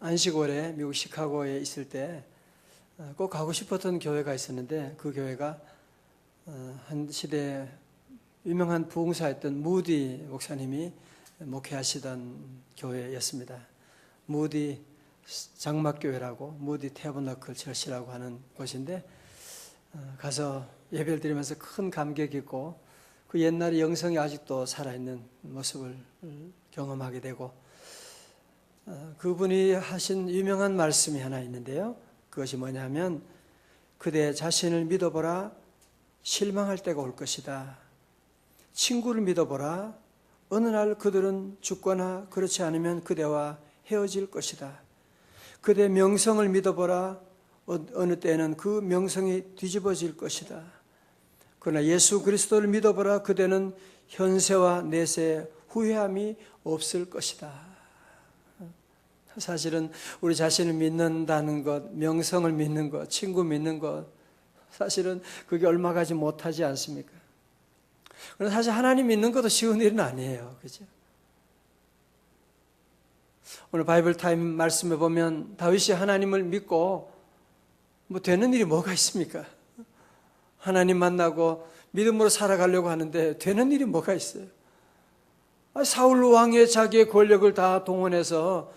안식월에 미국 시카고에 있을 때 꼭 가고 싶었던 교회가 있었는데 그 교회가 한 시대 유명한 부흥사였던 무디 목사님이 목회하시던 교회였습니다. 무디 장막교회라고 무디 태버너클 철시라고 하는 곳인데 가서 예배를 드리면서 큰 감격이 있고 그 옛날의 영성이 아직도 살아있는 모습을 경험하게 되고 그분이 하신 유명한 말씀이 하나 있는데요. 그것이 뭐냐면 그대 자신을 믿어보라 실망할 때가 올 것이다. 친구를 믿어보라 어느 날 그들은 죽거나 그렇지 않으면 그대와 헤어질 것이다. 그대 명성을 믿어보라 어느 때는 그 명성이 뒤집어질 것이다. 그러나 예수 그리스도를 믿어보라 그대는 현세와 내세 후회함이 없을 것이다. 사실은 우리 자신을 믿는다는 것, 명성을 믿는 것, 친구 믿는 것 사실은 그게 얼마 가지 못하지 않습니까? 그러나 사실 하나님 믿는 것도 쉬운 일은 아니에요. 그죠? 오늘 바이블 타임 말씀에 보면 다윗이 하나님을 믿고 뭐 되는 일이 뭐가 있습니까? 하나님 만나고 믿음으로 살아가려고 하는데 되는 일이 뭐가 있어요? 사울 왕의 자기의 권력을 다 동원해서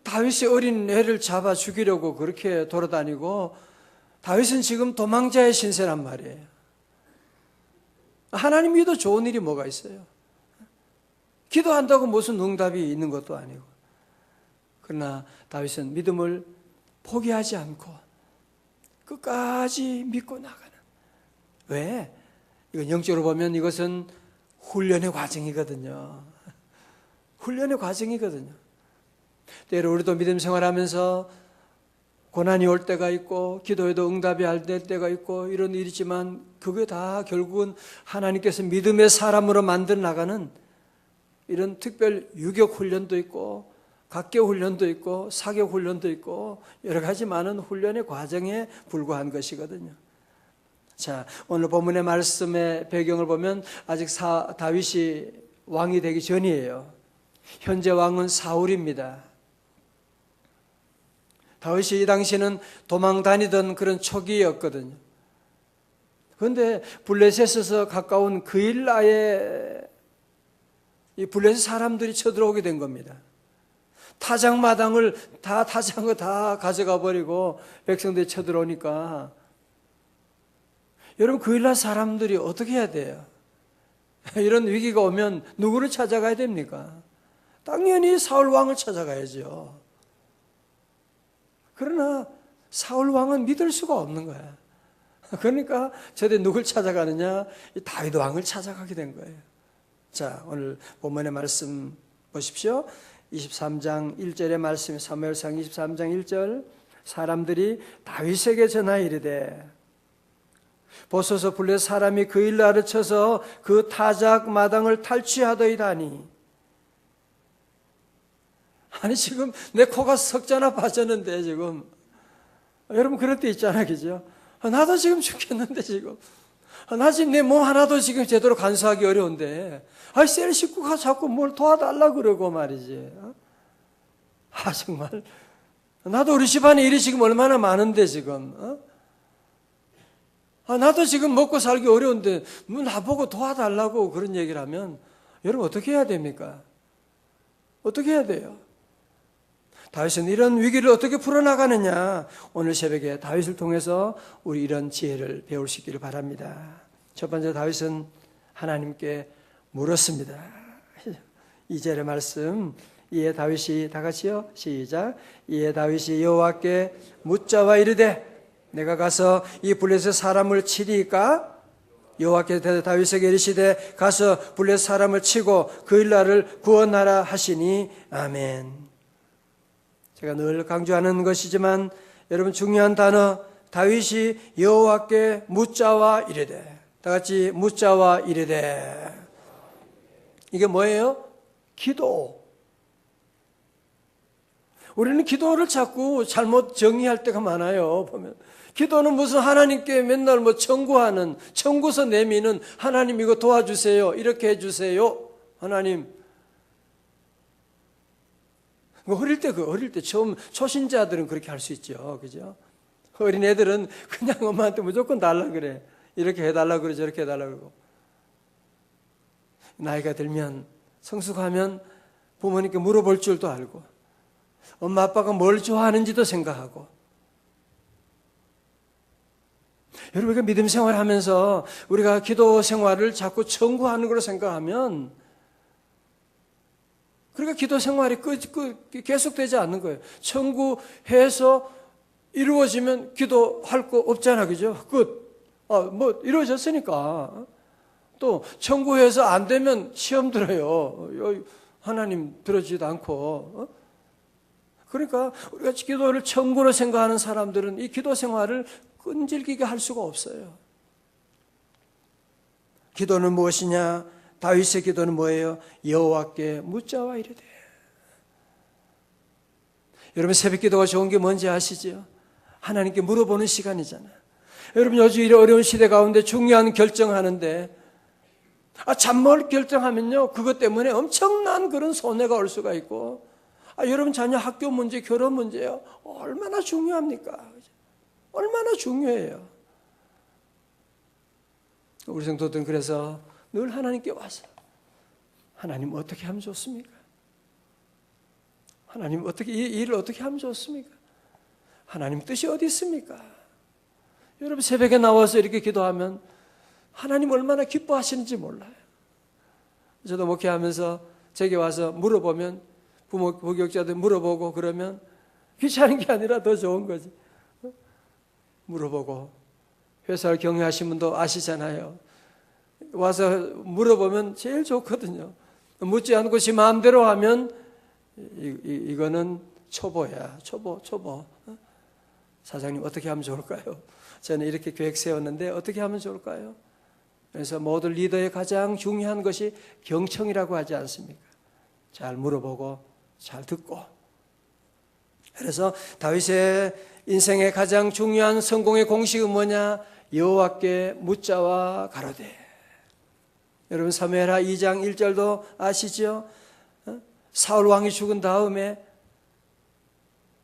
다윗이 어린 애를 잡아 죽이려고 그렇게 돌아다니고 다윗은 지금 도망자의 신세란 말이에요. 하나님 믿어 좋은 일이 뭐가 있어요? 기도한다고 무슨 응답이 있는 것도 아니고. 그러나 다윗은 믿음을 포기하지 않고 끝까지 믿고 나가는. 왜? 이건 영적으로 보면 이것은 훈련의 과정이거든요. 훈련의 과정이거든요. 때로 우리도 믿음 생활하면서 고난이 올 때가 있고 기도에도 응답이 안 될 때가 있고 이런 일이지만 그게 다 결국은 하나님께서 믿음의 사람으로 만들어 나가는 이런 특별 유격 훈련도 있고 각교 훈련도 있고 사격 훈련도 있고 여러 가지 많은 훈련의 과정에 불과한 것이거든요. 자, 오늘 본문의 말씀의 배경을 보면 아직 다윗이 왕이 되기 전이에요. 현재 왕은 사울입니다. 다윗이 이 당시는 도망 다니던 그런 초기였거든요. 그런데 블레셋에서 가까운 그일라에 이 블레셋 사람들이 쳐들어오게 된 겁니다. 타작마당을 다 가져가 버리고 백성들이 쳐들어오니까 여러분 그일라 사람들이 어떻게 해야 돼요? 이런 위기가 오면 누구를 찾아가야 됩니까? 당연히 사울 왕을 찾아가야죠. 그러나 사울 왕은 믿을 수가 없는 거야. 그러니까 저들이 누굴 찾아가느냐? 다윗 왕을 찾아가게 된 거예요. 자, 오늘 본문의 말씀 보십시오. 23장 1절의 말씀, 사무엘상 23장 1절. 사람들이 다윗에게 전하 이르되 보소서 블레셋 사람이 그일라를 쳐서 그 타작 마당을 탈취하더이다니. 아니 지금 내 코가 석자나 빠졌는데 지금 여러분 그럴 때 있잖아, 그죠? 나도 지금 죽겠는데 지금 나 지금 내 몸 하나도 지금 제대로 간수하기 어려운데 셀 식구가 자꾸 뭘 도와달라 그러고 말이지. 정말 나도 우리 집안에 일이 지금 얼마나 많은데 지금 나도 지금 먹고 살기 어려운데 나보고 도와달라고 그런 얘기를 하면 여러분 어떻게 해야 됩니까? 어떻게 해야 돼요? 다윗은 이런 위기를 어떻게 풀어나가느냐? 오늘 새벽에 다윗을 통해서 우리 이런 지혜를 배울 수 있기를 바랍니다. 첫 번째 다윗은 하나님께 물었습니다. 2절의 말씀. 이에 다윗이 다 같이요. 시작. 이에 다윗이 여호와께 묻자와 이르되 내가 가서 이 블레셋 사람을 치리까? 여호와께 다윗에게 이르시되 가서 블레셋 사람을 치고 그일라를 구원하라 하시니 아멘. 제가 늘 강조하는 것이지만 여러분 중요한 단어 다윗이 여호와께 묻자와 이르되 다 같이 묻자와 이르되 이게 뭐예요? 기도. 우리는 기도를 자꾸 잘못 정의할 때가 많아요. 보면 기도는 무슨 하나님께 맨날 뭐 청구하는 청구서 내미는 하나님 이거 도와주세요 이렇게 해주세요 하나님 어릴 때 처음 초신자들은 그렇게 할 수 있죠. 그죠? 어린 애들은 그냥 엄마한테 무조건 달라 그래. 이렇게 해달라 그래, 저렇게 해달라 그러고. 나이가 들면, 성숙하면 부모님께 물어볼 줄도 알고, 엄마 아빠가 뭘 좋아하는지도 생각하고. 여러분, 우리가 믿음 생활하면서 우리가 기도 생활을 자꾸 청구하는 걸로 생각하면, 그러니까 기도 생활이 계속되지 않는 거예요. 청구해서 이루어지면 기도할 거 없잖아, 그죠? 이루어졌으니까. 또 청구해서 안 되면 시험 들어요. 하나님 들어주지도 않고. 그러니까 우리가 기도를 청구로 생각하는 사람들은 이 기도 생활을 끈질기게 할 수가 없어요. 기도는 무엇이냐? 다윗의 기도는 뭐예요? 여호와께 묻자와 이르되. 여러분, 새벽 기도가 좋은 게 뭔지 아시죠? 하나님께 물어보는 시간이잖아요. 여러분, 요즘 이 어려운 시대 가운데 중요한 결정하는데 잠뭘 결정하면요, 그것 때문에 엄청난 그런 손해가 올 수가 있고, 여러분 자녀 학교 문제, 결혼 문제요, 얼마나 중요합니까? 얼마나 중요해요. 우리 성도들은 그래서 늘 하나님께 와서, 하나님 어떻게 하면 좋습니까? 하나님 어떻게, 이 일을 어떻게 하면 좋습니까? 하나님 뜻이 어디 있습니까? 여러분, 새벽에 나와서 이렇게 기도하면 하나님 얼마나 기뻐하시는지 몰라요. 저도 목회하면서 제게 와서 물어보면, 부모 목욕자들 물어보고 그러면 귀찮은 게 아니라 더 좋은 거지. 물어보고, 회사를 경영하신 분도 아시잖아요. 와서 물어보면 제일 좋거든요. 묻지 않고 지 마음대로 하면 이거는 초보야. 초보. 사장님 어떻게 하면 좋을까요? 저는 이렇게 계획 세웠는데 어떻게 하면 좋을까요? 그래서 모든 리더의 가장 중요한 것이 경청이라고 하지 않습니까? 잘 물어보고 잘 듣고. 그래서 다윗의 인생의 가장 중요한 성공의 공식은 뭐냐? 여호와께 묻자와 가로되. 여러분, 사무엘하 2장 1절도 아시죠? 사울 왕이 죽은 다음에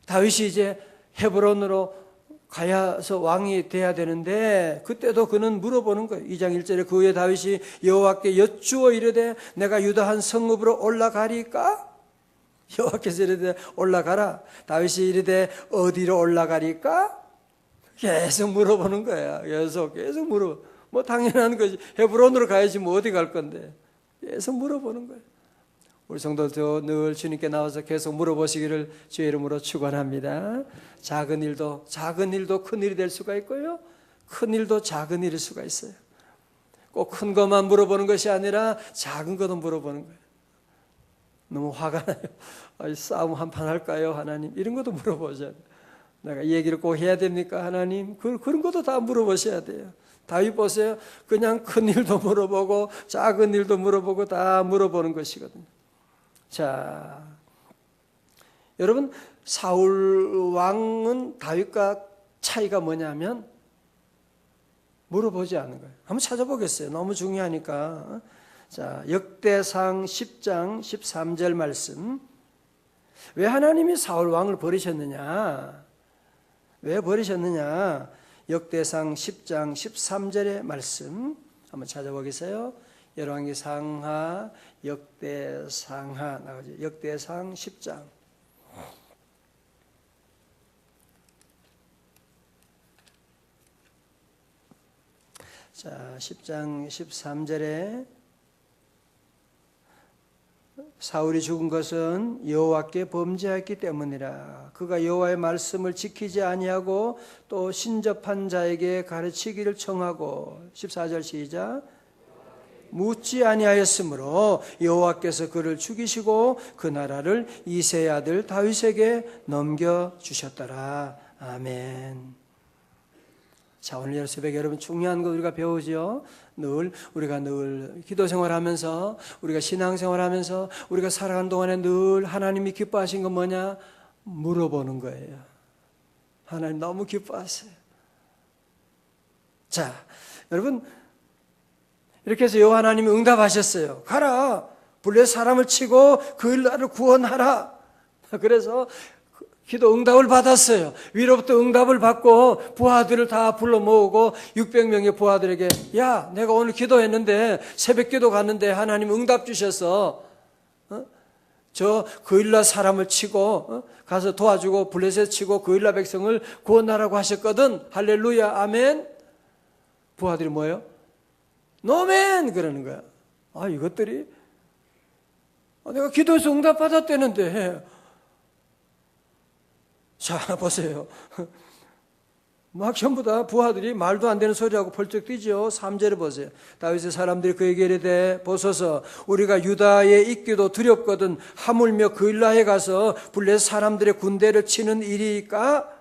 다윗이 이제 헤브론으로 가야서 왕이 돼야 되는데, 그때도 그는 물어보는 거예요. 2장 1절에 그 후에 다윗이 여호와께 여쭈어 이르되 내가 유다 한 성읍으로 올라가리까? 여호와께서 이르되 올라가라. 다윗이 이르되 어디로 올라가리까? 계속 물어보는 거야. 계속 물어보. 뭐 당연한 거지. 헤브론으로 가야지 뭐 어디 갈 건데. 계속 물어보는 거예요. 우리 성도도 늘 주님께 나와서 계속 물어보시기를 주의 이름으로 축원합니다. 작은 일도 큰 일이 될 수가 있고요, 큰 일도 작은 일일 수가 있어요. 꼭 큰 것만 물어보는 것이 아니라 작은 것도 물어보는 거예요. 너무 화가 나요. 싸움 한판 할까요, 하나님? 이런 것도 물어보셔야 돼요. 내가 이 얘기를 꼭 해야 됩니까, 하나님? 그런 것도 다 물어보셔야 돼요. 다윗 보세요. 그냥 큰 일도 물어보고 작은 일도 물어보고 다 물어보는 것이거든요. 자, 여러분, 사울 왕은 다윗과 차이가 뭐냐면 물어보지 않는 거예요. 한번 찾아보겠어요. 너무 중요하니까. 자, 역대상 10장 13절 말씀. 왜 하나님이 사울 왕을 버리셨느냐? 왜 버리셨느냐? 역대상 10장 13절의 말씀 한번 찾아보겠어요. 열왕기 상하, 역대상하 나가죠. 역대상 10장. 자, 10장 13절에 사울이 죽은 것은 여호와께 범죄했기 때문이라. 그가 여호와의 말씀을 지키지 아니하고 또 신접한 자에게 가르치기를 청하고. 14절 시작. 묻지 아니하였으므로 여호와께서 그를 죽이시고 그 나라를 이새의 아들 다윗에게 넘겨주셨더라. 아멘. 자, 오늘 새벽에 여러분 중요한 거 우리가 배우죠. 우리가 늘 기도 생활하면서, 우리가 신앙 생활하면서, 우리가 살아가는 동안에 늘 하나님이 기뻐하신 건 뭐냐? 물어보는 거예요. 하나님 너무 기뻐하세요. 자, 여러분, 이렇게 해서 여호와 하나님이 응답하셨어요. 가라, 블레 사람을 치고 그 나라를 구원하라. 그래서 기도 응답을 받았어요. 위로부터 응답을 받고 부하들을 다 불러 모으고 600명의 부하들에게 야, 내가 오늘 기도했는데 새벽 기도 갔는데 하나님 응답 주셔서 저 그일라 사람을 치고 가서 도와주고 블레셋 치고 그일라 백성을 구원하라고 하셨거든. 할렐루야, 아멘. 부하들이 뭐예요? 노멘 그러는 거야. 이것들이 내가 기도해서 응답 받았다는데. 자, 보세요. 막 전부 다 부하들이 말도 안 되는 소리하고 펄쩍 뛰죠. 3절을 보세요. 다윗의 사람들이 그에게 이르되 보소서 우리가 유다에 있기도 두렵거든 하물며 그일라에 가서 블레셋 사람들의 군대를 치는 일이니까.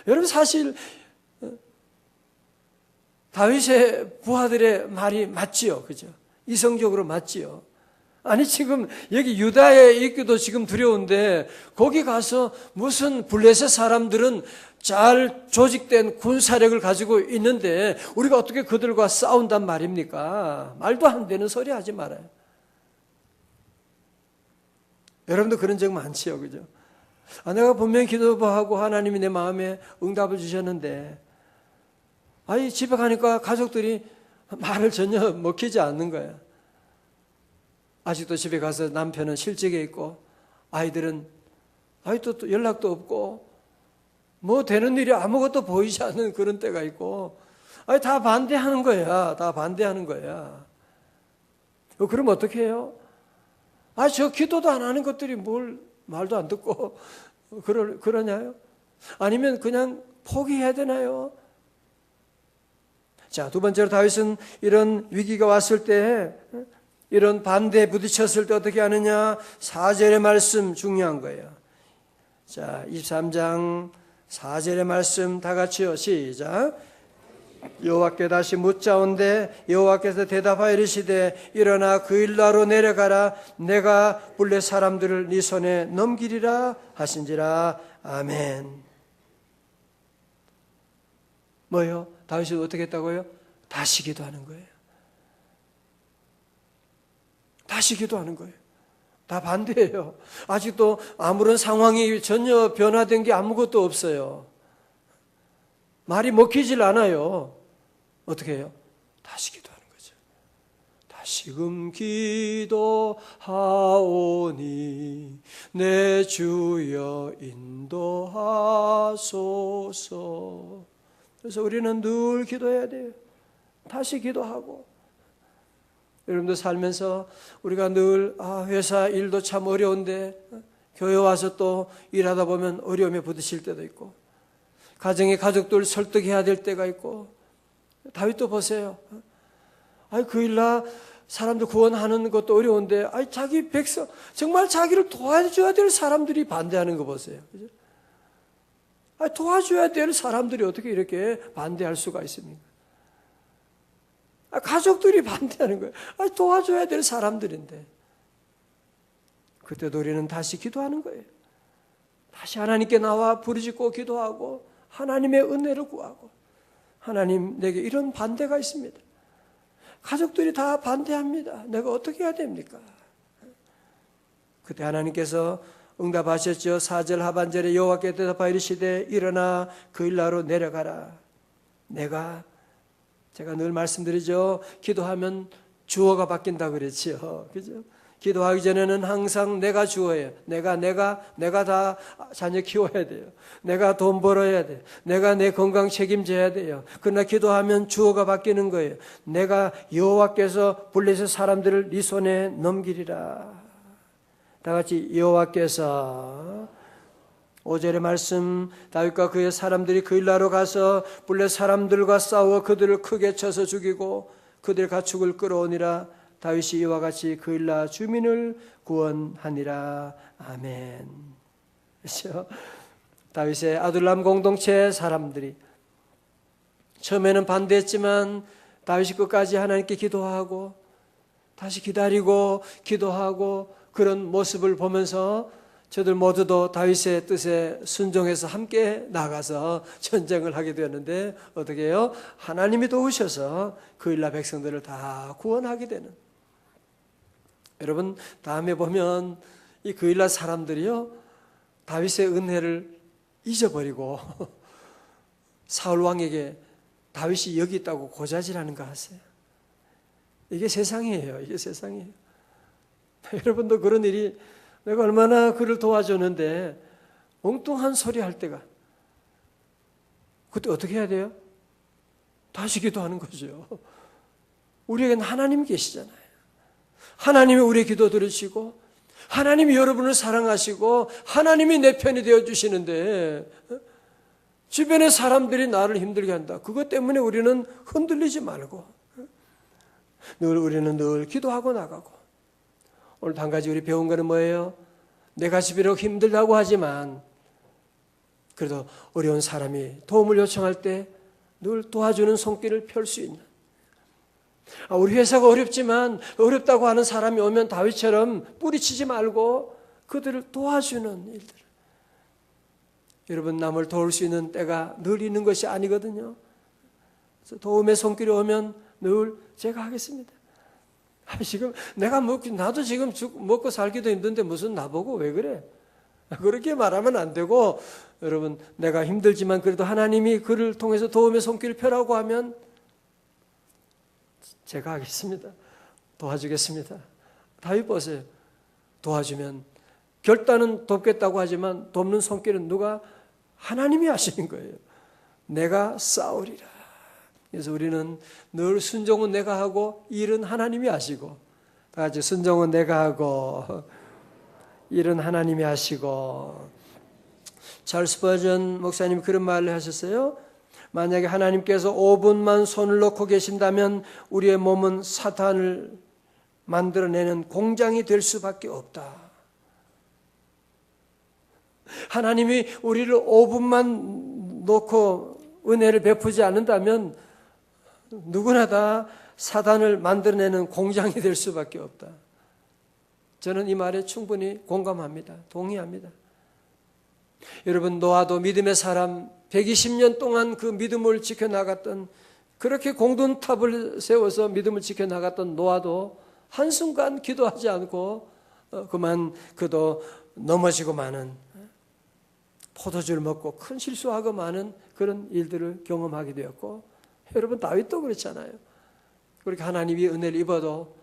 여러분 사실 다윗의 부하들의 말이 맞지요. 그죠? 이성적으로 맞지요. 아니 지금 여기 유다에 있기도 지금 두려운데 거기 가서 무슨 블레셋 사람들은 잘 조직된 군사력을 가지고 있는데 우리가 어떻게 그들과 싸운단 말입니까? 말도 안 되는 소리 하지 말아요. 여러분도 그런 적 많지요. 그죠? 내가 분명히 기도하고 하나님이 내 마음에 응답을 주셨는데 집에 가니까 가족들이 말을 전혀 먹히지 않는 거예요. 아직도 집에 가서 남편은 실직에 있고 아이들은 또 연락도 없고 뭐 되는 일이 아무것도 보이지 않는 그런 때가 있고 다 반대하는 거야. 다 반대하는 거야. 그럼 어떻게 해요? 저 기도도 안 하는 것들이 뭘 말도 안 듣고 그러냐요? 아니면 그냥 포기해야 되나요? 자, 두 번째로 다윗은 이런 위기가 왔을 때 이런 반대에 부딪혔을 때 어떻게 하느냐? 4절의 말씀 중요한 거예요. 자, 23장 4절의 말씀 다 같이요. 시작. 여호와께 다시 묻자온대 여호와께서 대답하여 이르시되 일어나 그일라로 내려가라 내가 블레 사람들을 네 손에 넘기리라 하신지라. 아멘. 뭐요? 다윗이 어떻게 했다고요? 다시 기도하는 거예요. 다시 기도하는 거예요. 다 반대예요. 아직도 아무런 상황이 전혀 변화된 게 아무것도 없어요. 말이 먹히질 않아요. 어떻게 해요? 다시 기도하는 거죠. 다시금 기도하오니 내 주여 인도하소서. 그래서 우리는 늘 기도해야 돼요. 다시 기도하고. 여러분들 살면서 우리가 늘 회사 일도 참 어려운데 교회 와서 또 일하다 보면 어려움에 부딪힐 때도 있고 가정의 가족들 설득해야 될 때가 있고 다윗도 보세요. 그일라 사람들 구원하는 것도 어려운데 자기 백성 정말 자기를 도와줘야 될 사람들이 반대하는 거 보세요. 그죠? 도와줘야 될 사람들이 어떻게 이렇게 반대할 수가 있습니까? 가족들이 반대하는 거예요. 도와줘야 될 사람들인데. 그때도 우리는 다시 기도하는 거예요. 다시 하나님께 나와 부르짖고 기도하고 하나님의 은혜를 구하고 하나님 내게 이런 반대가 있습니다. 가족들이 다 반대합니다. 내가 어떻게 해야 됩니까? 그때 하나님께서 응답하셨죠. 4절 하반절에 여호와께 대답하여 이르시되 일어나 그일라로 내려가라. 제가 늘 말씀드리죠. 기도하면 주어가 바뀐다고 그랬지요. 그죠? 기도하기 전에는 항상 내가 주어예요. 내가 다 자녀 키워야 돼요. 내가 돈 벌어야 돼요. 내가 내 건강 책임져야 돼요. 그러나 기도하면 주어가 바뀌는 거예요. 내가 여호와께서 블레셋 사람들을 네 손에 넘기리라. 다 같이 여호와께서 5절의 말씀 다윗과 그의 사람들이 그일라로 가서 블레셋 사람들과 싸워 그들을 크게 쳐서 죽이고 그들의 가축을 끌어오니라. 다윗이 이와 같이 그일라 주민을 구원하니라. 아멘. 그렇죠? 다윗의 아둘람 공동체 사람들이 처음에는 반대했지만 다윗이 끝까지 하나님께 기도하고 다시 기다리고 기도하고 그런 모습을 보면서 저들 모두도 다윗의 뜻에 순종해서 함께 나가서 전쟁을 하게 되었는데 어떻게 해요? 하나님이 도우셔서 그일라 백성들을 다 구원하게 되는. 여러분 다음에 보면 이 그일라 사람들이요 다윗의 은혜를 잊어버리고 사울 왕에게 다윗이 여기 있다고 고자질하는 거 아세요? 이게 세상이에요. 이게 세상이에요. 여러분도 그런 일이 내가 얼마나 그를 도와줬는데 엉뚱한 소리 할 때가 그때 어떻게 해야 돼요? 다시 기도하는 거죠. 우리에게는 하나님 계시잖아요. 하나님이 우리의 기도 들으시고 하나님이 여러분을 사랑하시고 하나님이 내 편이 되어주시는데 주변의 사람들이 나를 힘들게 한다. 그것 때문에 우리는 흔들리지 말고 우리는 늘 기도하고 나가고 오늘 한 가지 우리 배운 거는 뭐예요? 내가 비록 힘들다고 하지만 그래도 어려운 사람이 도움을 요청할 때 늘 도와주는 손길을 펼 수 있는 우리 회사가 어렵지만 어렵다고 하는 사람이 오면 다윗처럼 뿌리치지 말고 그들을 도와주는 일들. 여러분 남을 도울 수 있는 때가 늘 있는 것이 아니거든요. 그래서 도움의 손길이 오면 늘 제가 하겠습니다. 지금 내가 나도 지금 먹고 살기도 힘든데 무슨 나보고 왜 그래? 그렇게 말하면 안 되고 여러분 내가 힘들지만 그래도 하나님이 그를 통해서 도움의 손길을 펴라고 하면 제가 하겠습니다. 도와주겠습니다. 다윗 보세요. 도와주면 결단은 돕겠다고 하지만 돕는 손길은 누가? 하나님이 하시는 거예요. 내가 싸우리라. 그래서 우리는 늘 순종은 내가 하고 일은 하나님이 하시고 다 같이 순종은 내가 하고 일은 하나님이 하시고 찰스 버전 목사님이 그런 말을 하셨어요. 만약에 하나님께서 5분만 손을 놓고 계신다면 우리의 몸은 사탄을 만들어내는 공장이 될 수밖에 없다. 하나님이 우리를 5분만 놓고 은혜를 베푸지 않는다면 누구나 다 사탄을 만들어내는 공장이 될 수밖에 없다. 저는 이 말에 충분히 공감합니다. 동의합니다. 여러분 노아도 믿음의 사람 120년 동안 그 믿음을 지켜나갔던 그렇게 공동탑을 세워서 믿음을 지켜나갔던 노아도 한순간 기도하지 않고 그만 그도 넘어지고 마는 포도주를 먹고 큰 실수하고 마는 그런 일들을 경험하게 되었고 여러분 다윗도 그렇잖아요. 그렇게 하나님이 은혜를 입어도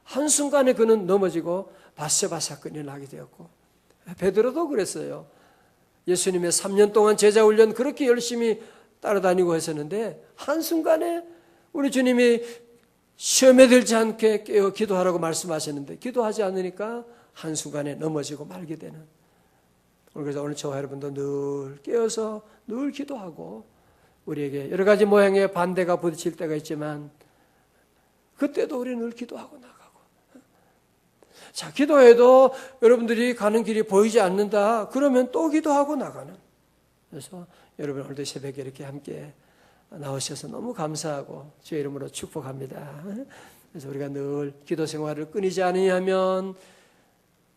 한순간에 그는 넘어지고 바세바 사건이 나게 되었고 베드로도 그랬어요. 예수님의 3년 동안 제자 훈련 그렇게 열심히 따라다니고 했었는데 한순간에 우리 주님이 시험에 들지 않게 깨어 기도하라고 말씀하셨는데 기도하지 않으니까 한순간에 넘어지고 말게 되는 그래서 오늘 저와 여러분도 늘 깨어서 늘 기도하고 우리에게 여러 가지 모양의 반대가 부딪힐 때가 있지만 그때도 우리는 늘 기도하고 나가고 자, 기도해도 여러분들이 가는 길이 보이지 않는다. 그러면 또 기도하고 나가는. 그래서 여러분 오늘도 새벽에 이렇게 함께 나오셔서 너무 감사하고 주의 이름으로 축복합니다. 그래서 우리가 늘 기도 생활을 끊이지 않으냐면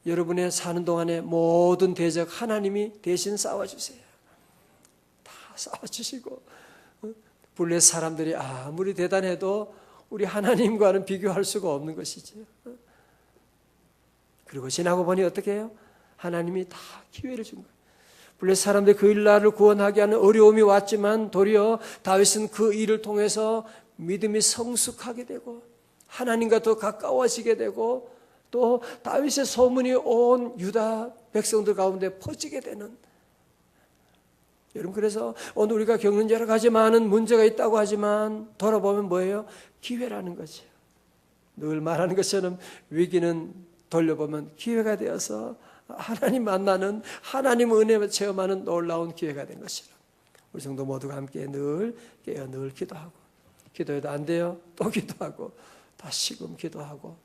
여러분의 사는 동안에 모든 대적 하나님이 대신 싸워주세요. 다 싸워주시고 블레 사람들이 아무리 대단해도 우리 하나님과는 비교할 수가 없는 것이죠. 그리고 지나고 보니 어떻게 해요? 하나님이 다 기회를 준 거예요. 블레 사람들이 그 일날을 구원하게 하는 어려움이 왔지만 도리어 다윗은 그 일을 통해서 믿음이 성숙하게 되고 하나님과 더 가까워지게 되고 또 다윗의 소문이 온 유다 백성들 가운데 퍼지게 되는 여러분 그래서 오늘 우리가 겪는 여러 가지 많은 문제가 있다고 하지만 돌아보면 뭐예요? 기회라는 거죠. 늘 말하는 것처럼 위기는 돌려보면 기회가 되어서 하나님 만나는 하나님 은혜 체험하는 놀라운 기회가 된 것이라 우리 성도 모두가 함께 늘 깨어 늘 기도하고 기도해도 안 돼요? 또 기도하고 다시금 기도하고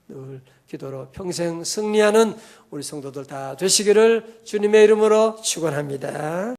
늘 기도로 평생 승리하는 우리 성도들 다 되시기를 주님의 이름으로 축원합니다.